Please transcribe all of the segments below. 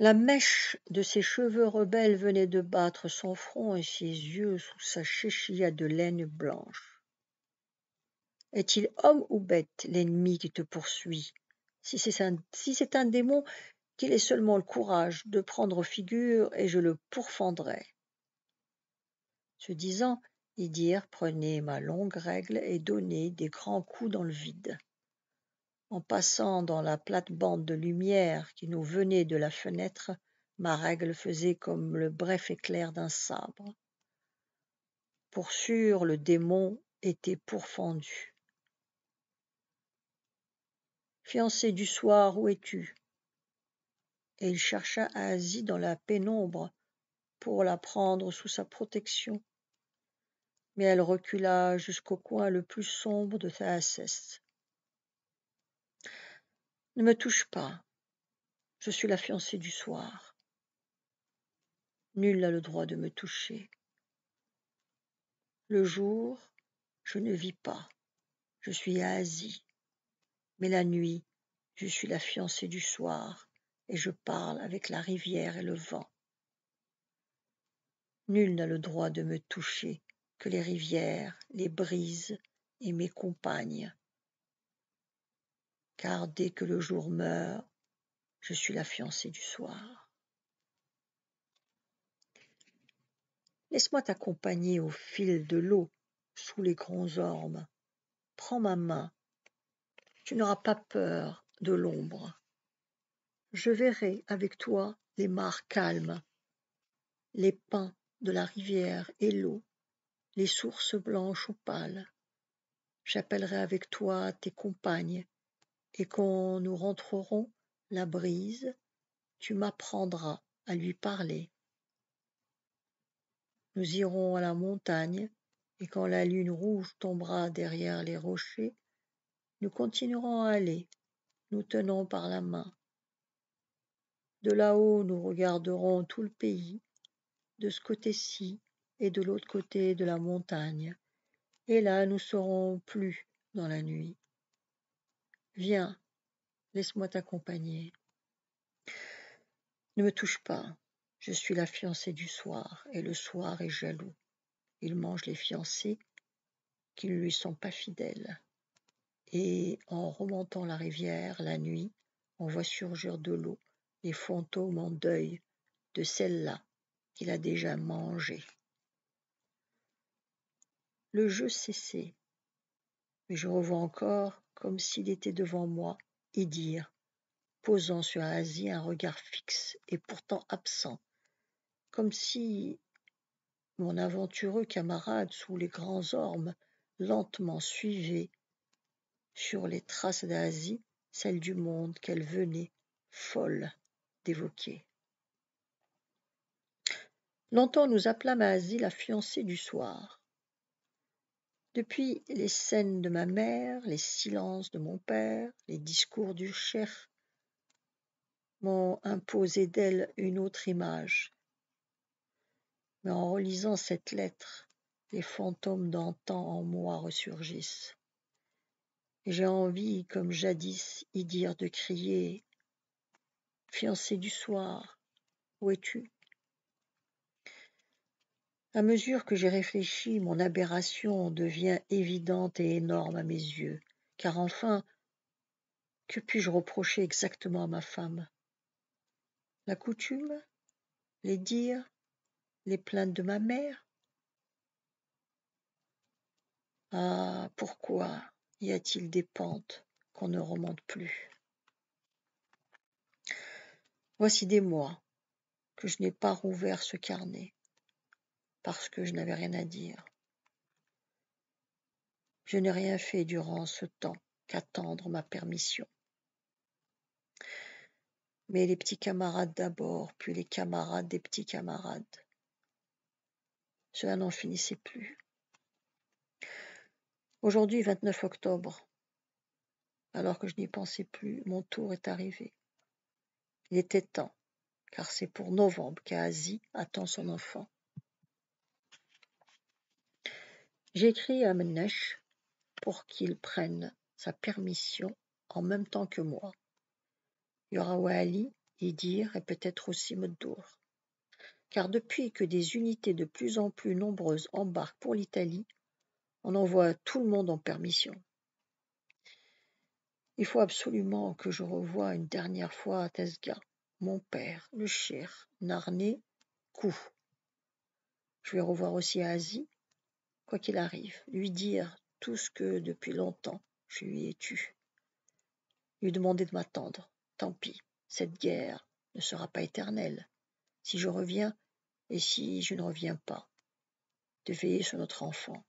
La mèche de ses cheveux rebelles venait de battre son front et ses yeux sous sa chéchilla de laine blanche. Est-il homme ou bête, l'ennemi qui te poursuit? Si c'est un démon, qu'il ait seulement le courage de prendre figure et je le pourfendrai. Ce disant, Idir prenait ma longue règle et donnait des grands coups dans le vide. En passant dans la plate-bande de lumière qui nous venait de la fenêtre, ma règle faisait comme le bref éclair d'un sabre. Pour sûr, le démon était pourfendu. Fiancé du soir, où es-tu? Et il chercha Asie dans la pénombre pour la prendre sous sa protection. Mais elle recula jusqu'au coin le plus sombre de Thaacès. Ne me touche pas, je suis la fiancée du soir. Nul n'a le droit de me toucher. Le jour, je ne vis pas, je suis à Asie. Mais la nuit, je suis la fiancée du soir, et je parle avec la rivière et le vent. Nul n'a le droit de me toucher que les rivières, les brises et mes compagnes. Car dès que le jour meurt, je suis la fiancée du soir. Laisse-moi t'accompagner au fil de l'eau, sous les grands ormes. Prends ma main, tu n'auras pas peur de l'ombre. Je verrai avec toi les mares calmes, les pins de la rivière et l'eau, les sources blanches ou pâles. J'appellerai avec toi tes compagnes, et quand nous rentrerons la brise, tu m'apprendras à lui parler. Nous irons à la montagne, et quand la lune rouge tombera derrière les rochers, nous continuerons à aller, nous tenant par la main. De là-haut, nous regarderons tout le pays, de ce côté-ci et de l'autre côté de la montagne, et là nous serons plus dans la nuit. Viens, laisse-moi t'accompagner. Ne me touche pas, je suis la fiancée du soir, et le soir est jaloux. Il mange les fiancés qui ne lui sont pas fidèles. Et en remontant la rivière la nuit, on voit surgir de l'eau les fantômes en deuil de celle-là qu'il a déjà mangée. Le jeu cessait, mais je revois encore, comme s'il était devant moi, Idir, posant sur Asie un regard fixe et pourtant absent, comme si mon aventureux camarade sous les grands ormes lentement suivait sur les traces d'Asie celles du monde qu'elle venait, folle, d'évoquer. Longtemps nous appelâmes Asie la fiancée du soir. Depuis les scènes de ma mère, les silences de mon père, les discours du chef m'ont imposé d'elle une autre image. Mais en relisant cette lettre, les fantômes d'antan en moi ressurgissent. Et j'ai envie, comme jadis, y dire de crier « Fiancée du soir, où es-tu » À mesure que j'ai réfléchi, mon aberration devient évidente et énorme à mes yeux, car enfin, que puis-je reprocher exactement à ma femme? La coutume? Les dires? Les plaintes de ma mère? Ah, pourquoi y a-t-il des pentes qu'on ne remonte plus? Voici des mois que je n'ai pas rouvert ce carnet, parce que je n'avais rien à dire. Je n'ai rien fait durant ce temps qu'attendre ma permission. Mais les petits camarades d'abord, puis les camarades des petits camarades. Cela n'en finissait plus. Aujourd'hui, 29 octobre, alors que je n'y pensais plus, mon tour est arrivé. Il était temps, car c'est pour novembre qu'Asie attend son enfant. J'ai écrit à Ménèche pour qu'il prenne sa permission en même temps que moi. Il y aura Wali Idir et peut-être aussi Moddour. Car depuis que des unités de plus en plus nombreuses embarquent pour l'Italie, on envoie tout le monde en permission. Il faut absolument que je revoie une dernière fois à Tesga, mon père, le Cheikh, Narné, Kou. Je vais revoir aussi Asie, quoi qu'il arrive, lui dire tout ce que depuis longtemps je lui ai tu. Lui demander de m'attendre. Tant pis, cette guerre ne sera pas éternelle. Si je reviens et si je ne reviens pas, de veiller sur notre enfant,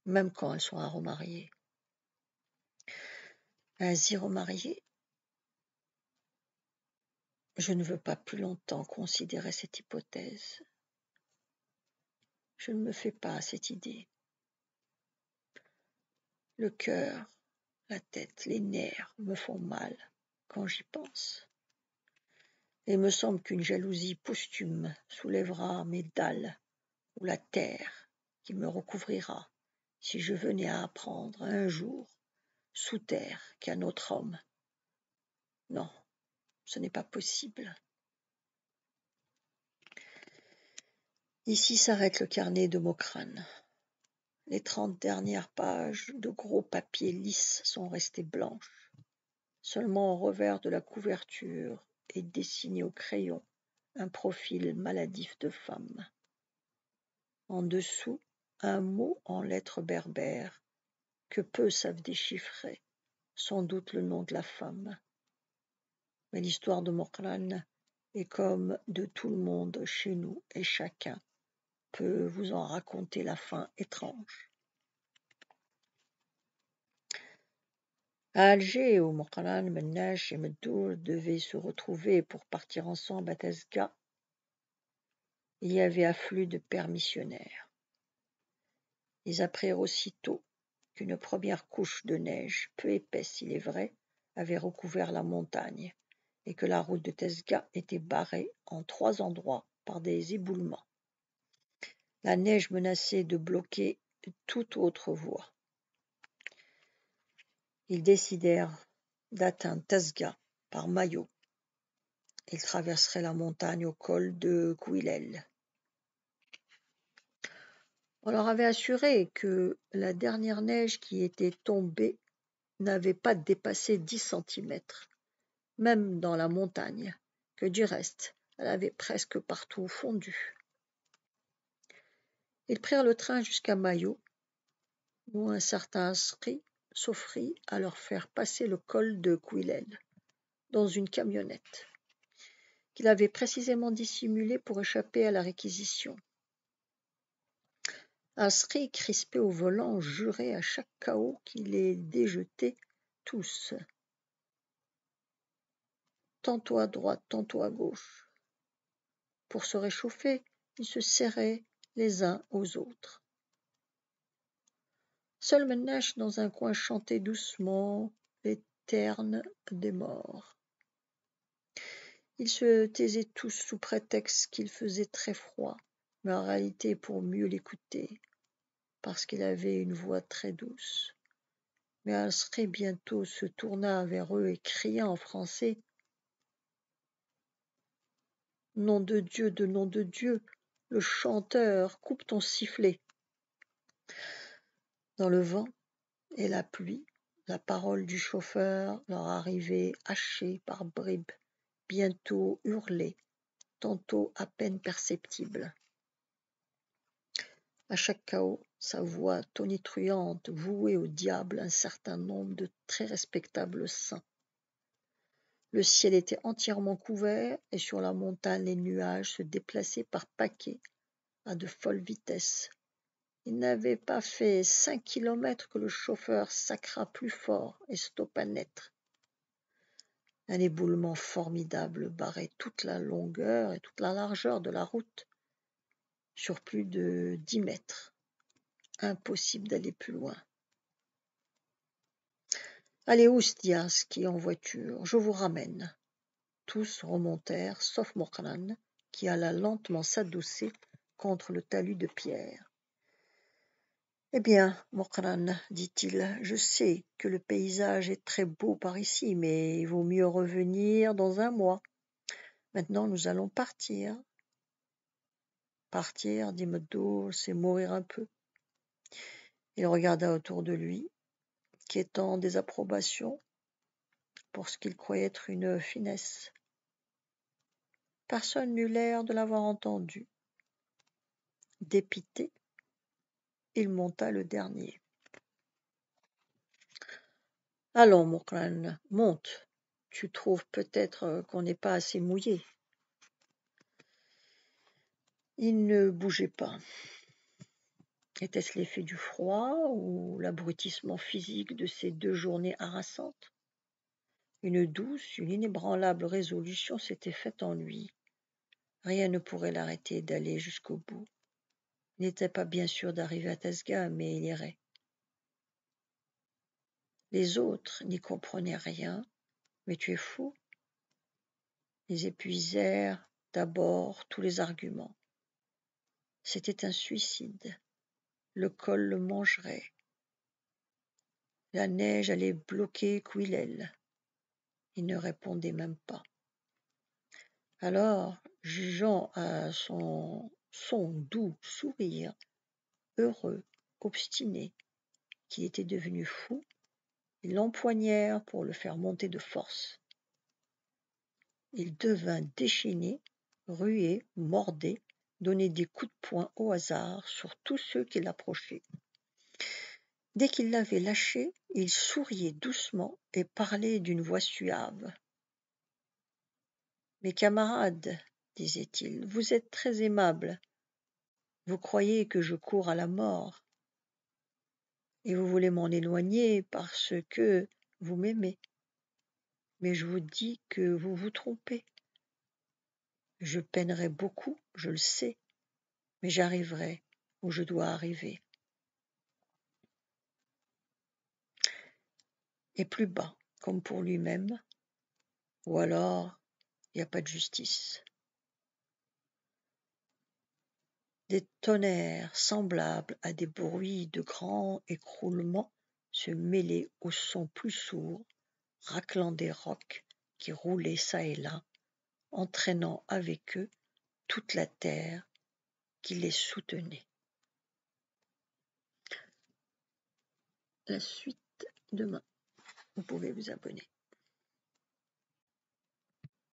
même quand elle sera remariée. Asie remariée, je ne veux pas plus longtemps considérer cette hypothèse. Je ne me fais pas cette idée. Le cœur, la tête, les nerfs me font mal quand j'y pense. Et il me semble qu'une jalousie posthume soulèvera mes dalles ou la terre qui me recouvrira si je venais à apprendre un jour, sous terre, qu'un autre homme. Non, ce n'est pas possible. Ici s'arrête le carnet de Mokrane. Les 30 dernières pages de gros papier lisse sont restées blanches. Seulement au revers de la couverture est dessiné au crayon un profil maladif de femme. En dessous, un mot en lettres berbères que peu savent déchiffrer, sans doute le nom de la femme. Mais l'histoire de Mokrane est comme de tout le monde chez nous et chacun peut vous en raconter la fin étrange. À Alger, où Mokrane, Mennache et Meddour devaient se retrouver pour partir ensemble à Tesga, il y avait afflux de permissionnaires. Ils apprirent aussitôt qu'une première couche de neige, peu épaisse il est vrai, avait recouvert la montagne et que la route de Tesga était barrée en 3 endroits par des éboulements. La neige menaçait de bloquer toute autre voie. Ils décidèrent d'atteindre Tesga par maillot. Ils traverseraient la montagne au col de Gouilel. On leur avait assuré que la dernière neige qui était tombée n'avait pas dépassé 10 centimètres, même dans la montagne, que du reste, elle avait presque partout fondu. Ils prirent le train jusqu'à Mayo, où un certain Asri s'offrit à leur faire passer le col de Gouilel dans une camionnette qu'il avait précisément dissimulée pour échapper à la réquisition. Asri, crispé au volant, jurait à chaque chaos qu'il les déjetait tous, tantôt à droite, tantôt à gauche. Pour se réchauffer, ils se serraient les uns aux autres. Seul Mennache, dans un coin, chantait doucement les ternes des morts. Ils se taisaient tous sous prétexte qu'il faisait très froid, mais en réalité pour mieux l'écouter, parce qu'il avait une voix très douce. Mais Asri bientôt se tourna vers eux et cria en français « Nom de Dieu, le chanteur, coupe ton sifflet !» Dans le vent et la pluie, la parole du chauffeur leur arrivait hachée par bribes, bientôt hurlée, tantôt à peine perceptible. À chaque chaos, sa voix tonitruante vouait au diable un certain nombre de très respectables saints. Le ciel était entièrement couvert et sur la montagne les nuages se déplaçaient par paquets à de folles vitesses. Il n'avait pas fait 5 kilomètres que le chauffeur sacra plus fort et stoppa net. Un éboulement formidable barrait toute la longueur et toute la largeur de la route, sur plus de 10 mètres. Impossible d'aller plus loin. Allez, Oustias, qui est en voiture, je vous ramène. Tous remontèrent, sauf Mokrane, qui alla lentement s'adosser contre le talus de pierre. Eh bien, Mokran, dit-il, je sais que le paysage est très beau par ici, mais il vaut mieux revenir dans un mois. Maintenant, nous allons partir. Partir, dit Mado, c'est mourir un peu. Il regarda autour de lui, quêtant des approbations pour ce qu'il croyait être une finesse. Personne n'eut l'air de l'avoir entendu. Dépité, il monta le dernier. Allons, mon crâne, monte. Tu trouves peut-être qu'on n'est pas assez mouillé. Il ne bougeait pas. Était-ce l'effet du froid ou l'abrutissement physique de ces 2 journées harassantes? Une douce, une inébranlable résolution s'était faite en lui. Rien ne pourrait l'arrêter d'aller jusqu'au bout. Il n'était pas bien sûr d'arriver à Tasga, mais il irait. Les autres n'y comprenaient rien. Mais tu es fou. Ils épuisèrent d'abord tous les arguments. C'était un suicide. Le col le mangerait. La neige allait bloquer Quillel. Il ne répondait même pas. Alors, jugeant à son doux sourire, heureux, obstiné, qu'il était devenu fou, ils l'empoignèrent pour le faire monter de force. Il devint déchaîné, ruait, mordait, donnait des coups de poing au hasard sur tous ceux qui l'approchaient. Dès qu'il l'avait lâché, il souriait doucement et parlait d'une voix suave. « Mes camarades, disait-il, vous êtes très aimables. Vous croyez que je cours à la mort, et vous voulez m'en éloigner parce que vous m'aimez. Mais je vous dis que vous vous trompez. Je peinerai beaucoup, je le sais, mais j'arriverai où je dois arriver. » Et plus bas, comme pour lui-même, ou alors il n'y a pas de justice. Des tonnerres semblables à des bruits de grands écroulements se mêlaient aux sons plus sourds, raclant des rocs qui roulaient çà et là, entraînant avec eux toute la terre qui les soutenait. La suite demain. Vous pouvez vous abonner.